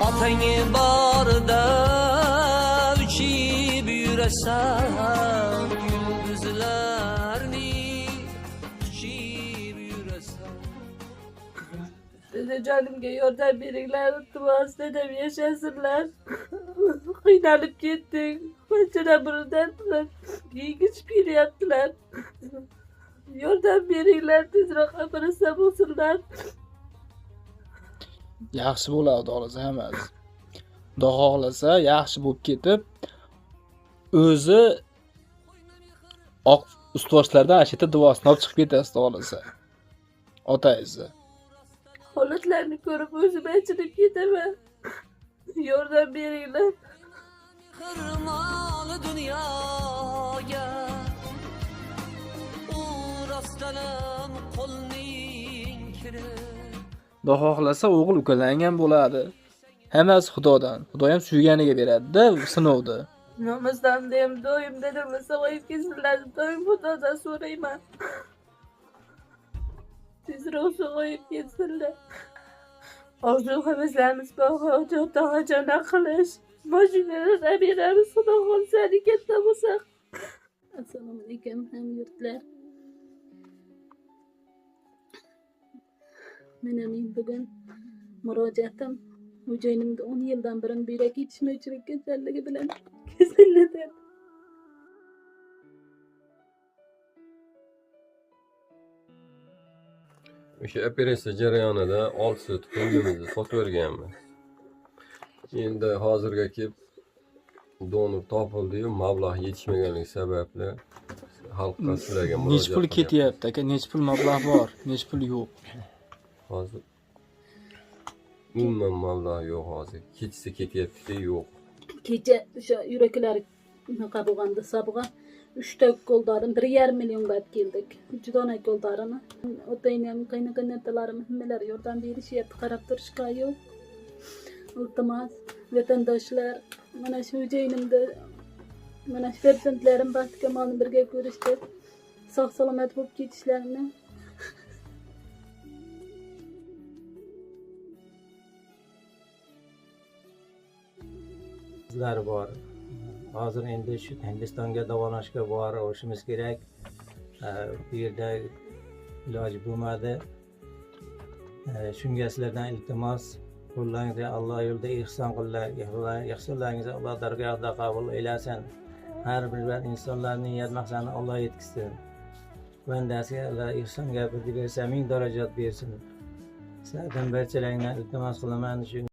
Atangi barda uchib yurasan, yulduzlarni quchib yurasan. Size canımga yordam beringlar, iltimos dedim yaşasınlar. Qiynalıp ketdik. Ko'chada biridan yegiz beryaptilar. Yordam beringlar, tezroq qabrisa bo'lsinlar. Yaxshi bo'ladi, xudo xolasa hammasi. Xudo xolasa yaxshi bo'lib ketib, o'zi oq ustuvoslardan ashita duosini olib chiqib ketasiz, xudo xolasa. Otangizni. Holatlarni ko'rib o'zim achinib ketaman. Yordam beringlar. Kırmalı dünyaya Uğraştanım kolning kiri. Xudo xohlasa o'g'il ukalarning ham bo'ladi. Hammasi Xudodan. Xudo ham suyganiga beradi-da sinovda. Namazdan dem doim dedim sog'ayib ketsinlar. Doim Xudodan so'rayman. Tezroq sog'ayib ketsinlar. Orzu havaslarimiz bor, hojatdan qilish. Mashinalar beramiz, Xudo xohlasa katta bo'lsa. Assalomu alaykum hamyurtlar. Mening bugun murojaatim xo'jayinimni 10 yildan beri buyrak yetishmovchilik kasalligi bilan kasalladi. O'sha operatsiya jarayonida old sut ko'nglimizni sotaverganmiz. Endi hozirga kelib donor topildi-yu, mablag' yetishmaganligi sababli xalqqa sizlarga murojaat Nech pul ketyapti aka? Nech pul mablag' bor, nech pul yo'q. Hozir umuman mablag' yo'q hozir. Ketsa ketyapti, yo'q. Kecha o'sha yuraklar unaqa bo'lganda sabg'a 3 ta qo'ldarim 1,5 million berib keldik. 3 dona qo'ldarimni otaynim, qaynotalarim hammalar yordam berishyapti, qarab turishga yo'q. Iltimos vatandoshlar, mana shu joyimda mana shu farzandlarim baxtga ma'lum birga ko'rishdi. Sog' salomat bo'lib ketishlarini Bizlar bor. Hozir endi shu Hindistonga davolashga borishimiz kerak. Bu yerda iloj bo'lmadi. Shunga sizlardan iltimos, qo'llaringizga Alloh yo'lida ihson qilinglar. Ihsonlaringizni Alloh dargohida qabul aylasin. Har bir insonlarning niyat maqsadini Alloh yetkazsin. Bandasiga Alloh ihson gapirib bersa, ming darajat bersin. Sizlardan barchalaringdan iltimos qilaman.